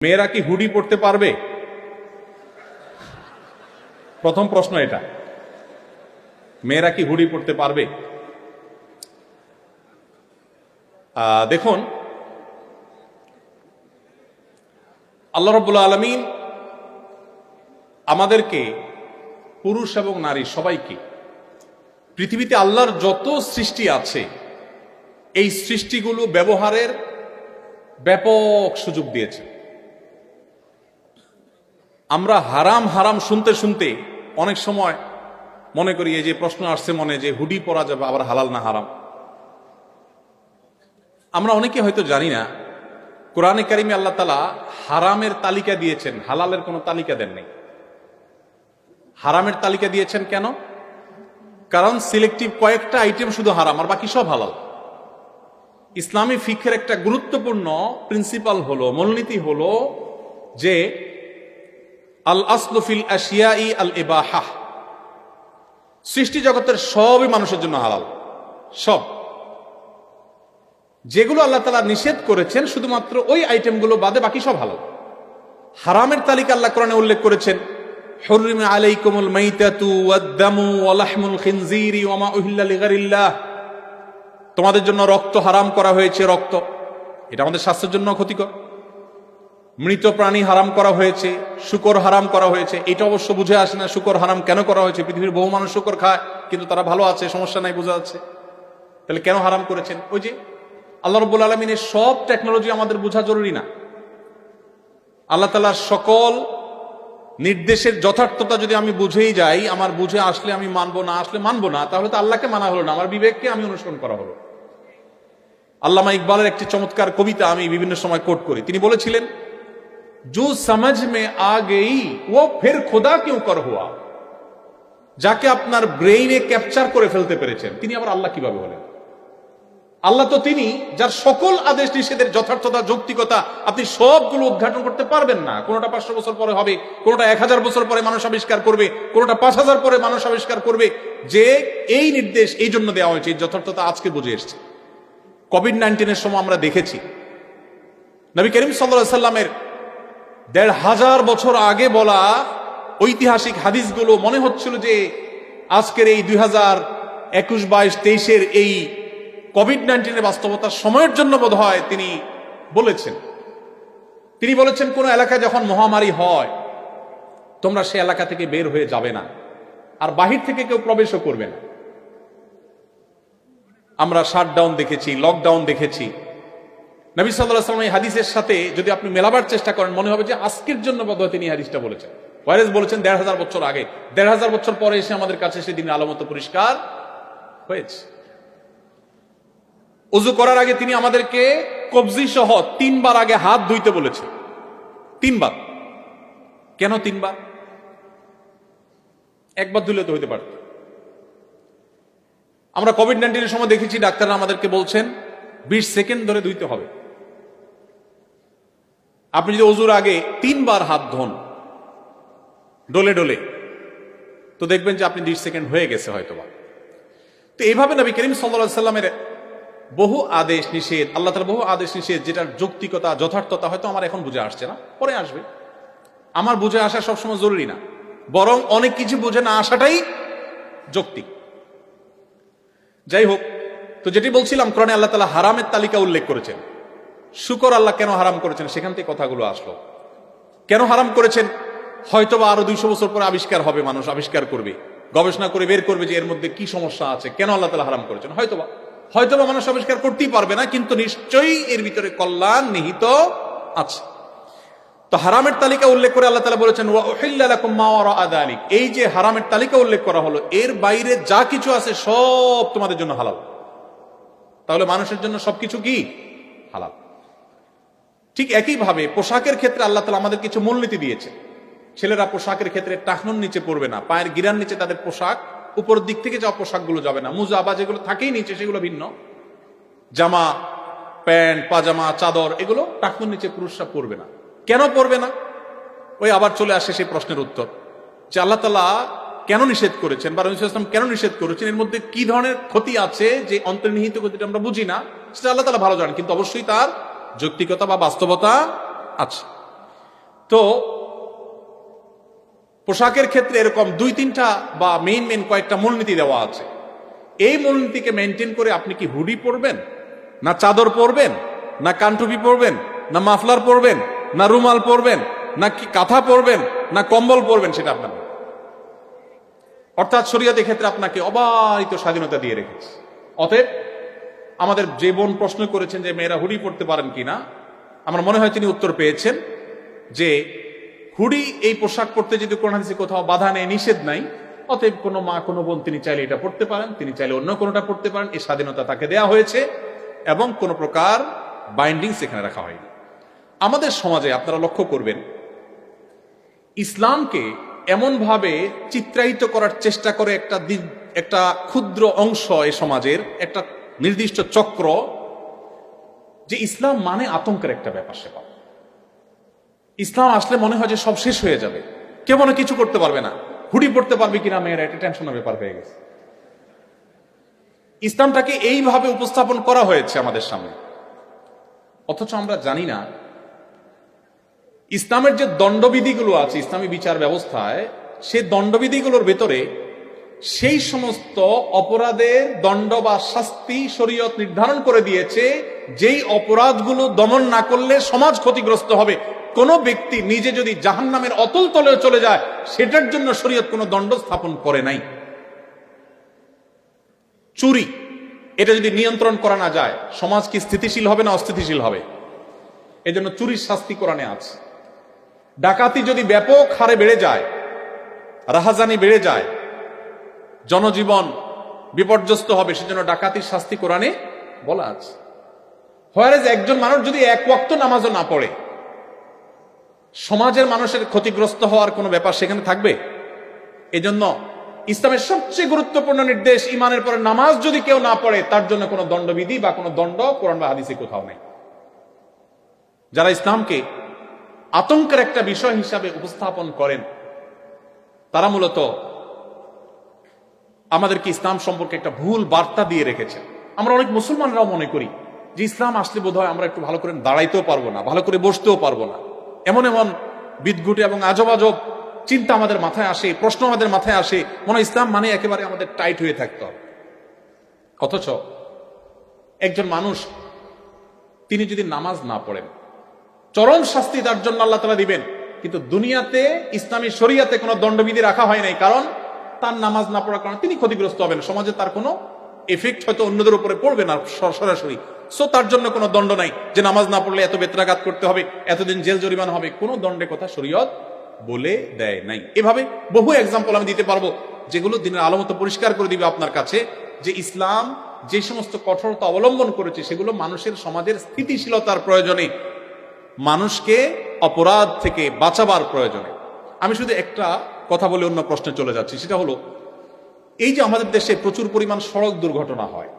মেয়েরা কি হুডি পড়তে পারবে? প্রথম প্রশ্ন এটা, মেয়েরা কি হুডি পড়তে পারবে? দেখুন, আল্লাহ রাব্বুল আলামিন আমাদেরকে, পুরুষ এবং নারী সবাইকে, পৃথিবীতে আল্লাহর যত সৃষ্টি আছে এই সৃষ্টিগুলো ব্যবহারের ব্যাপক সুযোগ দিয়েছে। আমরা হারাম হারাম শুনতে শুনতে অনেক সময় মনে করি, এই যে প্রশ্ন আসছে মনে, যে হুডি পরা যাবে, আবার হালাল না হারাম। আমরা অনেকে হয়তো জানি না, কোরআনে কারিমে আল্লাহ তাআলা হারামের তালিকা দিয়েছেন, হালালের কোনো তালিকা দেন নাই। হারামের তালিকা দিয়েছেন কেন? কারণ সিলেক্টিভ কয়েকটা আইটেম শুধু হারাম, আর বাকি সব হালাল। ইসলামী ফিকহের একটা গুরুত্বপূর্ণ প্রিন্সিপাল হলো, মূলনীতি হলো যে আল আসলু ফিল আশিয়াই আল ইবাহা। সৃষ্টি জগতের সবই মানুষের জন্য হালাল, সব। যেগুলো আল্লাহ তাআলা নিষেধ করেছেন শুধুমাত্র ওই আইটেমগুলো বাদে বাকি সব হালাল। হারামের তালিকা আল্লাহ কোরআনে উল্লেখ করেছেন, হুররিমা আলাইকুমুল মাইতাতু ওয়াদ-দামু ওয়া লাহমুল খিনজিরি ওয়া মা উহিল্লা লিগাইরিল্লাহ। তোমাদের জন্য রক্ত হারাম করা হয়েছে। রক্ত, এটা আমাদের স্বাস্থ্যের জন্য ক্ষতিকর। মৃত প্রাণী হারাম করা হয়েছে, শূকর হারাম করা হয়েছে। এটা অবশ্য বুঝে আসে না শূকর হারাম কেন করা হয়েছে। পৃথিবীর বহু মানুষ শূকর খায়, কিন্তু তারা ভালো আছে, সমস্যা নাই, বোঝা যাচ্ছে। তাহলে কেন হারাম করেছেন? ওই যে আল্লাহ রাব্বুল আলামিনের সব টেকনোলজি আমাদের বোঝা জরুরি না। আল্লাহ তাআলার সকল নির্দেশের যথার্থতা যদি আমি বুঝেই যাই, আমার বুঝে আসলে আমি মানবো, না আসলে মানবো না, তাহলে তো আল্লাহকে মানা হলো না, আমার বিবেককে আমি অনুসরণ করা হলো। আল্লামা ইকবালের একটি চমৎকার কবিতা আমি বিভিন্ন সময় কোট করি। তিনি বলেছিলেন, जो समझ में आ गई वो फिर खुदा क्यों कर हुआ। যাকে আপনার ব্রেইনে ক্যাপচার করে ফেলতে পেরেছেন, তিনি আবার আল্লাহ কিভাবে হলেন? আল্লাহ তো তিনি যার সকল আদেশ নিষেধের যথার্থতা, যৌক্তিকতা আপনি সবগুলো উদ্ঘাটন করতে পারবেন না। কোনটা 500 বছর পরে হবে, কোনটা 1000 বছর পরে মানুষ আবিষ্কার করবে, কোনটা 5000 পরে মানুষ আবিষ্কার করবে। যে এই নির্দেশ এই জন্য দেওয়া হয়েছে, এই যথার্থতা আজকে বুঝে এসছে। কোভিড-19 সময় আমরা দেখেছি নবী করিম সাল্লাল্লাহু আলাইহি সাল্লামের 1500 বছর আগে বলা ঐতিহাসিক হাদিসগুলো মনে হচ্ছিল যে আজকের এই 2021, 22, 23 এই কোভিড-19 বাস্তবতার সময়ের জন্য বোধ হয় তিনি বলেছেন। তিনি বলেছেন, কোন এলাকায় যখন মহামারী হয় তোমরা সে এলাকা থেকে বের হয়ে যাবে না, আর বাহির থেকে কেউ প্রবেশও করবে না। আমরা শাটডাউন দেখেছি, লকডাউন দেখেছি। নবী সাল্লাল্লাহু আলাইহি ওয়াসাল্লাম এই হাদিসের সাথে যদি আপনি মেলাবার চেষ্টা করেন, মনে হবে যে আজকের জন্য বোধহয় তিনি হাদিসটা বলেছেন। ওয়ারেস বলেছেন 1500 বছর আগে, 1500 বছর পরে এসে আমাদের কাছে সে দিনের আলো মতো পরিষ্কার হয়েছে। ওযু করার আগে তিনি আমাদেরকে কবজি সহ 3 বার আগে হাত ধুইতে বলেছে। 3 বার। কেন 3 বার? একবার ধুলে তো হইতে পারত। আমরা কোভিড-19 সময় দেখেছি ডাক্তাররা আমাদেরকে বলছেন 20 সেকেন্ড ধরে ধুইতে হবে। আপনি যদি ওযুর আগে 3 বার হাত ধোন ডলে ডলে, তো দেখবেন যে আপনি 20 সেকেন্ড হয়ে গেছে হয়তোবা। তো এইভাবে নবী করিম সাল্লাল্লাহু আলাইহি সাল্লামের বহু আদেশ নিষেধ, আল্লাহ তাআলার বহু আদেশ নিষেধ, যেটার যৌক্তিকতা, যথার্থতা হয়তো আমার এখন বুঝে আসছে না, পরে আসবে। আমার বুঝে আসা সবসময় জরুরি না, বরং অনেক কিছু বুঝে না আসাটাই যৌক্তিক। যাই হোক, তো যেটি বলছিলাম, কোরআনে আল্লাহ তাআলা হারামের তালিকা উল্লেখ করেছেন। শুকর আল্লাহ কেন হারাম করেছেন, সেখান থেকে কথাগুলো আসলো। কেন হারাম করেছেন? হয়তোবা আরো 200 বছর পরে আবিষ্কার হবে, মানুষ আবিষ্কার করবে, গবেষণা করে বের করবে যে এর মধ্যে কি সমস্যা আছে, কেন আল্লাহ তাআলা হারাম করেছেন। হয়তোবা মানুষ আবিষ্কার করতেই পারবে না, কিন্তু নিশ্চয়ই এর ভিতরে কল্যাণ নিহিত আছে। তো হারামের তালিকা উল্লেখ করে আল্লাহ তাআলা বলেছেন, ওয়া উহিল্লা লাকুম মা ওয়ারা'a যালিক। এই যে হারামের তালিকা উল্লেখ করা হলো, এর বাইরে যা কিছু আছে সব তোমাদের জন্য হালাল। তাহলে মানুষের জন্য সবকিছু কি হালাল। ঠিক একইভাবে পোশাকের ক্ষেত্রে আল্লাহ তাআলা আমাদের কিছু মূলনীতি দিয়েছে। ছেলেরা পোশাকের ক্ষেত্রে টাকনুর নিচে পড়বে না, পায়ের গিরার নিচে তাদের পোশাক, উপরের দিক থেকে যাওয়া পোশাকগুলো যাবে না। মুজা বা যেগুলো থাকেই নিচে সেগুলো ভিন্ন, জামা, প্যান্ট, পাজামা, চাদর, এগুলো টাকনুর নিচে পুরুষরা পরবে না। কেন পরবে না? ওই আবার চলে আসে সেই প্রশ্নের উত্তর, যে আল্লাহ তাআলা কেন নিষেধ করেছেন, বা রাসূল সাল্লাল্লাহু আলাইহি ওয়াসাল্লাম কেন নিষেধ করেছেন, এর মধ্যে কি ধরনের ক্ষতি আছে যে অন্তর্নিহিত ক্ষতিটা আমরা বুঝি না, সেটা আল্লাহ তাআলা ভালো জানেন, কিন্তু অবশ্যই তার যৌক্তিকতা বা বাস্তবতা আছে। তো পোশাকের ক্ষেত্রে এরকম 2-3টা বা মেইন কয়েকটা মূলনীতি দেওয়া আছে। এই মূলনীতিকে মেনটেন করে আপনি কি হুডি পরবেন, না চাদর পরবেন, না কানটুপি পরবেন, না মাফলার পরবেন, না রুমাল পরবেন, না কি কাঁথা পরবেন, না কম্বল পরবেন, সেটা আপনার। অর্থাৎ শরীয়ত ক্ষেত্রে আপনাকে অবারিত স্বাধীনতা দিয়ে রেখেছে। অতএব আমাদের যে বোন প্রশ্ন করেছেন যে মেয়েরা হুডি পরতে পারেন কিনা, আমার মনে হয় তিনি উত্তর পেয়েছেন যে হুডি এই পোশাক পরতে যদি কোন হাদিসে কোথাও বাধা নেই, নিষেধ নাই, অতএব কোনো মা কোনো বোন তিনি চাইলে এটা পড়তে পারেন, তিনি চাইলে অন্য কোনোটা পড়তে পারেন। এই স্বাধীনতা তাকে দেয়া হয়েছে এবং কোনো প্রকার বাইন্ডিংস এখানে রাখা হয়নি। আমাদের সমাজে আপনারা লক্ষ্য করবেন, ইসলামকে এমন ভাবে চিত্রায়িত করার চেষ্টা করে একটা ক্ষুদ্র অংশ এই সমাজের, একটা নির্দিষ্ট চক্র, যে ইসলাম মানে আতঙ্কের একটা ব্যাপার সেবা। ইসলাম আসলে মনে হয় যে সব শেষ হয়ে যাবে, কেউ মনে কিছু করতে পারবে না, হুডি পড়তে পারবে কিনা মেয়েরা, এটা টেনশনের ব্যাপার হয়ে গেছে। ইসলামটাকে এইভাবে উপস্থাপন করা হয়েছে আমাদের সামনে, অথচ আমরা জানি না ইসলামের যে দণ্ডবিধিগুলো আছে ইসলামী বিচার ব্যবস্থায়, সেই দণ্ডবিধিগুলোর ভেতরে সেই সমস্ত অপরাধের দণ্ড বা শাস্তি শরীয়ত নির্ধারণ করে দিয়েছে, যেই অপরাধগুলো দমন না করলে সমাজ ক্ষতিগ্রস্ত হবে। কোন ব্যক্তি নিজে যদি জাহান্নামের অতল তলে চলে যায়, সেটার জন্য শরীয়ত কোনো দণ্ড স্থাপন করে নাই। চুরি, এটা যদি নিয়ন্ত্রণ করা না যায়, সমাজ কি স্থিতিশীল হবে না অস্থিতিশীল হবে? এজন্য চুরির শাস্তি কোরআনে আছে। ডাকাতি যদি ব্যাপক হারে বেড়ে যায়, রাহাজানি বেড়ে যায়, জনজীবন বিপর্যস্ত হবে, সেজন্য ডাকাতির শাস্তি কোরআনে বলা আছে। হোয়ারেজ একজন মানুষ যদি এক ওয়াক্ত নামাজও না পড়ে, সমাজের মানুষের ক্ষতিগ্রস্ত হওয়ার কোনো ব্যাপার সেখানে থাকবে? এজন্য ইসলামের সবচেয়ে গুরুত্বপূর্ণ নির্দেশ, ইমানের পরে নামাজ যদি কেউ না পড়ে, তার জন্য কোনো দণ্ডবিধি বা কোনো দণ্ড কোরআন বা হাদিসে কোথাও নেই। যারা ইসলামকে আতঙ্কের একটা বিষয় হিসাবে উপস্থাপন করেন, তারা মূলত আমাদেরকে ইসলাম সম্পর্কে একটা ভুল বার্তা দিয়ে রেখেছেন। আমরা অনেক মুসলমানরাও মনে করি যে ইসলাম আসলে বোধহয় আমরা একটু ভালো করে দাঁড়াইতেও পারবো না, ভালো করে বসতেও পারবো না, এমন এমন বিদঘুটে এবং আজব আজব চিন্তা আমাদের মাথায় আসে, প্রশ্ন আমাদের মাথায় আসে, মনে হয় ইসলাম মানে একেবারে আমাদের টাইট হয়ে থাকতে হবে। অথচ একজন মানুষ তিনি যদি নামাজ না পড়েন, চরম শাস্তি তার জন্য আল্লাহ তাআলা দিবেন, কিন্তু দুনিয়াতে ইসলামী শরীয়তে কোনো দণ্ডবিধি রাখা হয় নাই, কারণ তার নামাজ না পড়ার কারণে তিনি ক্ষতিগ্রস্ত হবেন, সমাজে তার কোনো এফেক্ট হয়তো অন্যদের উপরে পড়বে না সরাসরি। সো তার জন্য কোনো দণ্ড নাই যে নামাজ না পড়লে এত বেত্রাঘাত করতে হবে, এতদিন জেল জরিমানা হবে, কোনো দণ্ডের কথা শরীয়ত বলে দেয় নাই। এভাবে বহু এক্সাম্পল আমি দিতে পারবো, যেগুলো দিনের আলো মতো পরিষ্কার করে দিবে আপনার কাছে যে ইসলাম যে সমস্ত কঠোরতা অবলম্বন করেছে, সেগুলো মানুষের সমাজের স্থিতিশীলতার প্রয়োজনে, মানুষকে অপরাধ থেকে বাঁচাবার প্রয়োজনে। আমি শুধু একটা কথা বলে অন্য প্রশ্নে চলে যাচ্ছি, সেটা হলো এই যে আমাদের দেশে প্রচুর পরিমাণ সড়ক দুর্ঘটনা হয়,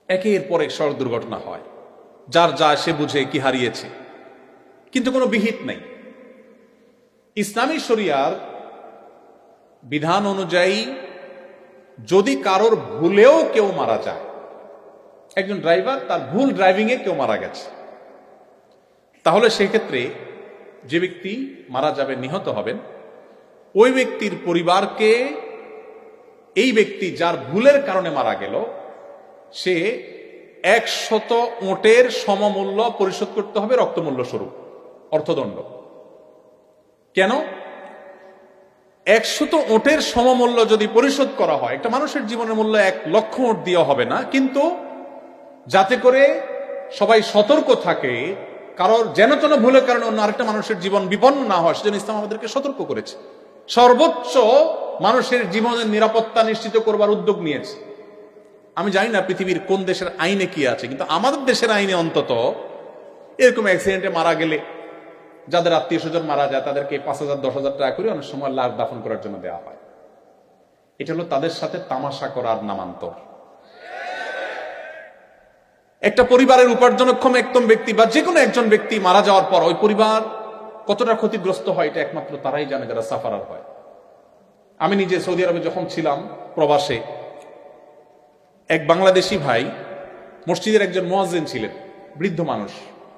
একের পর এক সড়ক দুর্ঘটনা হয়, যার যা সে বুঝে কি হারিয়েছে, কিন্তু কোনো বিহিত নাই। ইসলামী শরিয়ার বিধান অনুযায়ী যদি কারোর ভুলেও কেউ মারা যায়, একজন ড্রাইভার তার ভুল ড্রাইভিং এ কেউ মারা গেছে, তাহলে সেক্ষেত্রে যে ব্যক্তি মারা যাবে, নিহত হবেন, ওই ব্যক্তির পরিবারকে এই ব্যক্তি যার ভুলের কারণে মারা গেল, সে 100 ওঁটের সমমূল্য পরিশোধ করতে হবে রক্তমূল্য স্বরূপ, অর্থদণ্ড। কেন? 100 ওঁটের সমমূল্য যদি পরিশোধ করা হয়, একটা মানুষের জীবনের মূল্য 1 লক্ষ ওঁট দিয়ে হবে না, কিন্তু যাতে করে সবাই সতর্ক থাকে, কারোর যেন তেন ভুলের কারণে অন্য আরেকটা মানুষের জীবন বিপন্ন না হয়, সেজন্য ইসলাম আমাদেরকে সতর্ক করেছে, সর্বোচ্চ মানুষের জীবনের নিরাপত্তা নিশ্চিত করবার উদ্যোগ নিয়েছে। আমি জানি না পৃথিবীর কোন দেশের আইনে কি আছে, কিন্তু আমাদের দেশের আইনে অন্তত এরকম অ্যাক্সিডেন্টে মারা গেলে যাদের আত্মীয় স্বজন মারা যায়, তাদেরকে 5,000-10,000 টাকা করে অনেক সময় লাশ দাফন করার জন্য দেওয়া হয়। এটা হলো তাদের সাথে তামাশা করার নামান্তর। একটা পরিবারের উপার্জনক্ষম একদম ব্যক্তি বা যে কোনো একজন ব্যক্তি মারা যাওয়ার পর ওই পরিবার কতটা ক্ষতিগ্রস্ত হয়, এটা একমাত্র তারাই জানে যারা সাফারার হয়। আমি নিজে সৌদি আরবে যখন ছিলাম প্রবাসে, এক বাংলাদেশি ভাই মসজিদের একজন মুয়াজ্জিন ছিলেন, বৃদ্ধ মানুষ,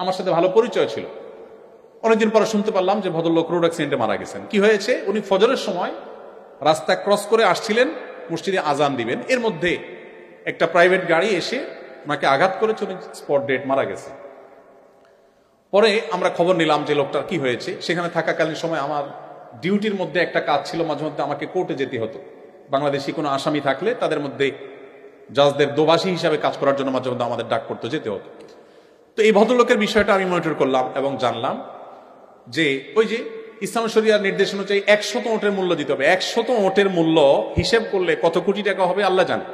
আমার সাথে ভালো পরিচয় ছিল। অনেকদিন পরে শুনতে পারলাম যে ভদ্রলোক রোড অ্যাক্সিডেন্টে মারা গেছেন। কি হয়েছে? উনি ফজরের সময় রাস্তা ক্রস করে আসছিলেন মসজিদে আজান দিবেন, এর মধ্যে একটা প্রাইভেট গাড়ি এসে ওনাকে আঘাত করেছে, উনি স্পট ডেড মারা গেছে। পরে আমরা খবর নিলাম যে লোকটার কি হয়েছে। সেখানে থাকাকালীন সময় আমার ডিউটির মধ্যে একটা কাজ ছিল, মাঝে মধ্যে আমাকে কোর্টে যেতে হতো। বাংলাদেশি কোনো আসামি থাকলে তাদের মধ্যে জাজদের দোভাষী হিসাবে কাজ করার জন্য মাঝে মধ্যে আমাদের ডাক করতে যেতে হতো। তো এই ভদ্রলোকের বিষয়টা আমি মনিটর করলাম এবং জানলাম যে ওই যে ইসলাম শরিয়ার নির্দেশ অনুযায়ী 100 ওটের মূল্য দিতে হবে। 100 ওটের মূল্য হিসেব করলে কত কোটি টাকা হবে আল্লাহ জানে,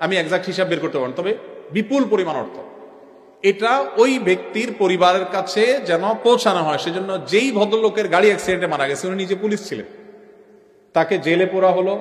আমি এক্সাক্ট হিসাব বের করতে পারবো, তবে বিপুল পরিমাণ অর্থ। এটা ওই ব্যক্তির পরিবারের কাছে যেন পৌঁছানো হয়, সেজন্য যেই ভদ্রলোকের গাড়ি অ্যাক্সিডেন্টে মারা গেছে উনি নিজে পুলিশ ছিলেন, তাকে জেলে পোরা হলো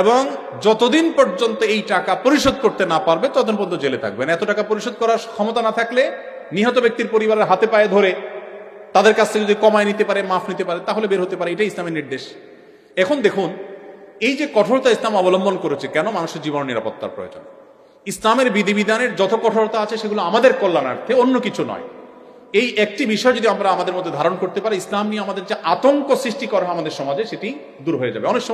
এবং যতদিন পর্যন্ত এই টাকা পরিশোধ করতে না পারবে ততদিন পর্যন্ত জেলে থাকবেন। এত টাকা পরিশোধ করার ক্ষমতা না থাকলে নিহত ব্যক্তির পরিবারের হাতে পায়ে ধরে তাদের কাছ থেকে যদি কমায় নিতে পারে, মাফ নিতে পারে, তাহলে বের হতে পারে। এটাই ইসলামের নির্দেশ। এখন দেখুন এই যে কঠোরতা ইসলাম অবলম্বন করেছে, কেন? মানুষের জীবন নিরাপত্তার প্রয়োজন। ইসলামের বিধিবিধানের যত কঠোরতা আছে সেগুলো আমাদের কল্যাণার্থে, অন্য কিছু নয়। এই একটি বিষয় যদি আমরা আমাদের মধ্যে ধারণ করতে পারি, ইসলাম নিয়ে আমাদের যে আতঙ্ক সৃষ্টি করা আমাদের সমাজে সেটি দূর হয়ে যাবে। অনেক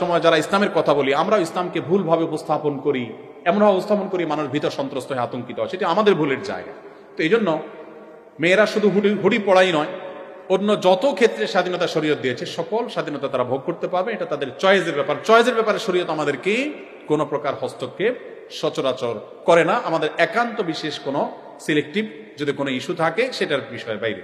সময় যারা ইসলামের কথা বলি, আমরা ইসলামকে ভুলভাবে উপস্থাপন করি, এমনভাবে উপস্থাপন করি মানুষ ভীত সন্ত্রস্ত হয়ে আতঙ্কিত হয়, সেটি আমাদের ভুলের জায়গা। তো এই জন্য মেয়েরা শুধু হুডি পড়াই নয়, অন্য যত ক্ষেত্রে স্বাধীনতা শরীয়ত দিয়েছে সকল স্বাধীনতা তারা ভোগ করতে পারবে। এটা তাদের চয়েসের ব্যাপার। চয়েসের ব্যাপারে শরীয়ত আমাদেরকে কোনো প্রকার হস্তক্ষেপ সচরাচর করে না, আমাদের একান্ত বিশেষ কোনো সিলেক্টিভ যদি কোনো ইস্যু থাকে সেটার বিষয়ের বাইরে।